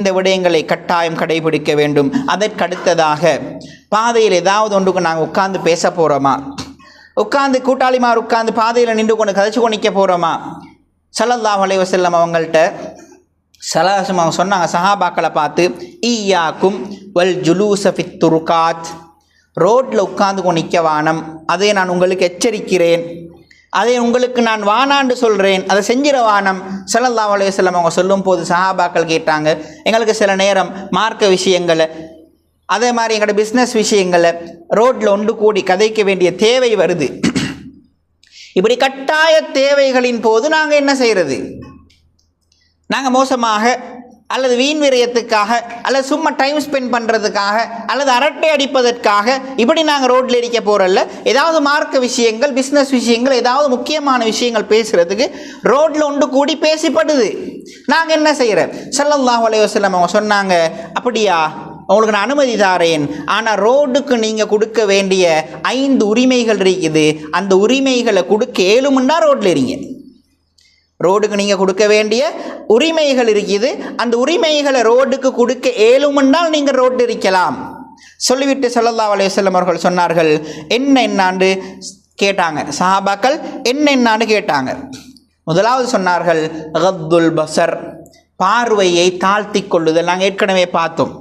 இந்த விடயங்களை கட்டாயம் கடைபிடிக்க வேண்டும். அதற்கடுத்ததாக பாதையில் ஏதாவது ஒன்றுக்கு நாங்கள் உட்கார்ந்து பேச போகிறோமா, உட்கார்ந்து கூட்டாளிமார் உட்கார்ந்து பாதையில் நின்று கொண்டு கதைச்சு கொண்டு நிற்க போகிறோமா? ஸல்லல்லாஹு அலைஹி வஸல்லம் அவங்கள்ட்ட சலாசம் அவங்க சொன்னாங்க, சஹாபாக்களை பார்த்து, ஈயாக்கும் வல் ஜுலூஸ ஃபித் துருகாத், ரோட்டில் உட்கார்ந்து கொண்டு நிற்க வானம், அதை நான் உங்களுக்கு எச்சரிக்கிறேன், அதை உங்களுக்கு நான் வானாண்டு சொல்கிறேன், அதை செஞ்சிட வானம். ஸல்லல்லாஹு அலைஹி வஸல்லம் அவங்க சொல்லும் போது சஹாபாக்கள் கேட்டாங்க, எங்களுக்கு சில நேரம் மார்க்க விஷயங்களை அதே மாதிரி எங்களோட பிஸ்னஸ் விஷயங்களை ரோட்டில் ஒன்று கூடி கதைக்க வேண்டிய தேவை வருது. இப்படி கட்டாய தேவைகளின் போது நாங்கள் என்ன செய்கிறது? நாங்கள் மோசமாக அல்லது வீண் விரயத்துக்காக அல்லது சும்மா டைம் ஸ்பெண்ட் பண்ணுறதுக்காக அல்லது அரட்டை அடிப்பதற்காக இப்படி நாங்கள் ரோட்டில் அடிக்க போகிறல்ல. ஏதாவது மார்க்க விஷயங்கள், பிஸ்னஸ் விஷயங்கள், ஏதாவது முக்கியமான விஷயங்கள் பேசுகிறதுக்கு ரோட்டில் ஒன்று கூடி பேசிப்படுது. நாங்கள் என்ன செய்கிறோம்? ஸல்லல்லாஹு அலைஹி வஸல்லம் அவங்க சொன்னாங்க, அப்படியா, உங்களுக்கு நான் அனுமதி தாரேன், ஆனால் ரோடுக்கு நீங்கள் கொடுக்க வேண்டிய 5 உரிமைகள் இருக்குது, அந்த உரிமைகளை கொடுக்க ஏழுமுன்னா ரோட்டில் இருங்க. ரோடுக்கு நீங்கள் கொடுக்க வேண்டிய உரிமைகள் இருக்குது, அந்த உரிமைகளை ரோடுக்கு கொடுக்க ஏழுமென்றால் நீங்கள் ரோட்டில் இருக்கலாம் சொல்லிவிட்டு ஸல்லல்லாஹு அலைஹி வஸல்லம் அவர்கள் சொன்னார்கள், என்னான்னு கேட்டாங்க. சஹாபாக்கள் என்னான்னு கேட்டாங்க. முதலாவது சொன்னார்கள், கத்துல் பஸர், பார்வையை தாழ்த்தி கொள்ளுதல். நாங்கள் ஏற்கனவே பார்த்தோம்,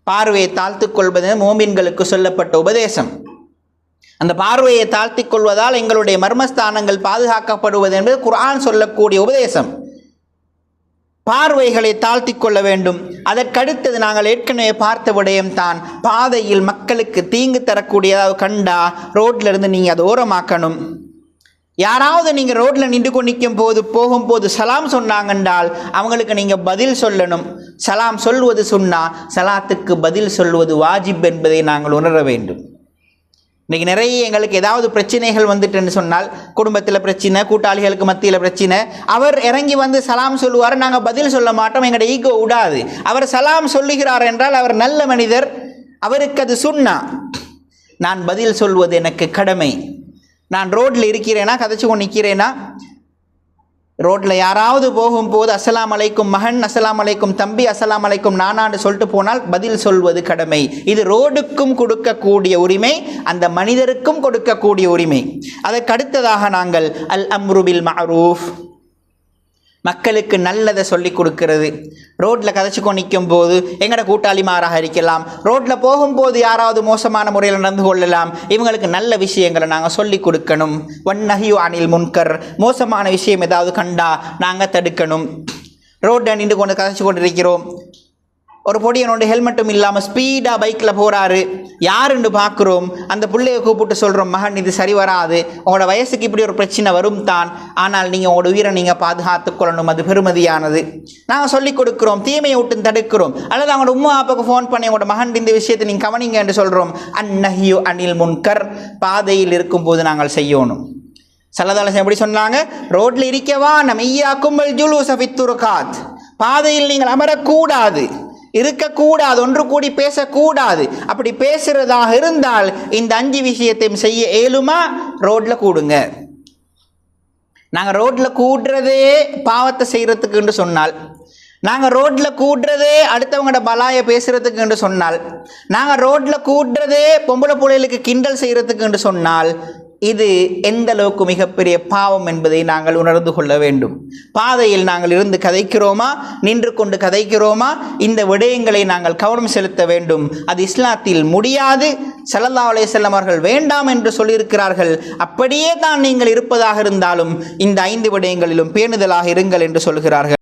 பார்வையை தாழ்த்தி கொள்வது மோமின்களுக்கு சொல்லப்பட்ட உபதேசம். அந்த பார்வையை தாழ்த்தி கொள்வதால் எங்களுடைய மர்மஸ்தானங்கள் பாதுகாக்கப்படுவது என்பது குர்ஆன் சொல்லக்கூடிய உபதேசம். பார்வைகளை தாழ்த்தி கொள்ள வேண்டும். அதற்கடுத்தது நாங்கள் ஏற்கனவே பார்த்த விடயம்தான், பாதையில் மக்களுக்கு தீங்கு தரக்கூடியதாவது கண்டா ரோட்டில் இருந்து நீங்கள் அதை ஓரமாக்கணும். யாராவது நீங்கள் ரோட்டில் நின்று கொண்டு நிற்கும் போது போகும்போது சலாம் சொன்னாங்கன்றால் அவங்களுக்கு நீங்கள் பதில் சொல்லணும். சலாம் சொல்வது சுன்னா, சலாத்துக்கு பதில் சொல்வது வாஜிப் என்பதை நாங்கள் உணர வேண்டும். இன்றைக்கி நிறைய எங்களுக்கு ஏதாவது பிரச்சனைகள் வந்துட்டுன்னு சொன்னால், குடும்பத்தில் பிரச்சனை, கூட்டாளிகளுக்கு மத்தியில் பிரச்சனை, அவர் இறங்கி வந்து சலாம் சொல்லுவார், நாங்கள் பதில் சொல்ல மாட்டோம், எங்களோட ஈகோ விடாது. அவர் சலாம் சொல்லுகிறார் என்றால் அவர் நல்ல மனிதர், அவருக்கு அது சுன்னா. நான் பதில் சொல்வது எனக்கு கடமை. நான் ரோட்டில் இருக்கிறேனா, கதைச்சு கொண்டு நிற்கிறேனா, ரோட்டில் யாராவது போகும்போது அஸ்ஸலாம் அலைக்கும் மகன், அஸ்ஸலாம் அலைக்கும் தம்பி, அஸ்ஸலாம் அலைக்கும் நானான்னு சொல்லிட்டு போனால் பதில் சொல்வது கடமை. இது ரோடுக்கும் கொடுக்கக்கூடிய உரிமை, அந்த மனிதருக்கும் கொடுக்கக்கூடிய உரிமை. அதற்கு அடுத்ததாக நாங்கள் அல் அம்ரு பில் மஅரூஃப், மக்களுக்கு நல்லதை சொல்லி கொடுக்கிறது. ரோட்டில் கதைச்சிக்கொண்டு நிற்கும் போது எங்களோட கூட்டாளிமாராக இருக்கலாம், ரோட்டில் போகும்போது யாராவது மோசமான முறையில் நடந்து கொள்ளலாம், இவங்களுக்கு நல்ல விஷயங்களை நாங்கள் சொல்லி கொடுக்கணும். வன்னஹ்யு அனில் முன்கர், மோசமான விஷயம் ஏதாவது கண்டா நாங்கள் தடுக்கணும். ரோட்டில் நின்று கொண்டு கதைச்சு கொண்டு இருக்கிறோம், ஒரு பொடியனோட ஹெல்மெட்டும் இல்லாமல் ஸ்பீடாக பைக்கில் போகிறாரு, யாருன்னு பார்க்குறோம், அந்த பிள்ளையை கூப்பிட்டு சொல்கிறோம், மகன் இது சரி வராது, உங்களோட வயசுக்கு இப்படி ஒரு பிரச்சனை வரும் தான், ஆனால் நீங்கள் உங்களோட உயிரை நீங்கள் பாதுகாத்து கொள்ளணும், அது பெருமதியானது. நாங்கள் சொல்லிக் கொடுக்குறோம், தீமையை விட்டு தடுக்கிறோம். அல்லது அவங்களோட உம்மா அப்பாவுக்கு ஃபோன் பண்ணி உங்களோட மகன் இந்த விஷயத்தை நீங்கள் கவனிங்க என்று சொல்கிறோம். அந்நஹ்யு அனில் முன்கர், பாதையில் இருக்கும்போது நாங்கள் செய்யணும். ஸல்லல்லாஹு எப்படி சொன்னாங்க? ரோட்டில் இருக்கவா நம்ம ஈயாக்கும் வல் ஜுலூஸ ஃபித் துருகாத், பாதையில் நீங்கள் அமரக்கூடாது, இருக்கக்கூடாது, ஒன்று கூடி பேசக்கூடாது. அப்படி பேசுகிறதாக இருந்தால் இந்த 5 விஷயத்தையும் செய்ய ஏழுமா? ரோட்டில் கூடுங்க. நாங்கள் ரோட்டில் கூடுறதே பாவத்தை செய்கிறதுக்குன்னு சொன்னால், நாங்கள் ரோட்டில் கூடுறதே அடுத்தவங்களோட பலாயை பேசுகிறதுக்கு என்று சொன்னால், நாங்கள் ரோட்டில் கூடுறதே பொம்பளை பிள்ளைகளுக்கு கிண்டல் செய்கிறதுக்கு என்று சொன்னால், இது எந்த அளவுக்கு மிகப்பெரிய பாவம் என்பதை நாங்கள் உணர்ந்து கொள்ள வேண்டும். பாதையில் நாங்கள் இருந்து கதைக்கிறோமா, நின்று கொண்டு கதைக்கிறோமா, இந்த விடயங்களை நாங்கள் கவனம் செலுத்த வேண்டும். அது இஸ்லாத்தில் முடியாது. ஸல்லல்லாஹு அலைஹி வஸல்லம் அவர்கள் வேண்டாம் என்று சொல்லியிருக்கிறார்கள். அப்படியே தான் நீங்கள் இருப்பதாக இருந்தாலும் இந்த 5 விடயங்களிலும் பேணுதலாக இருங்கள் என்று சொல்கிறார்கள்.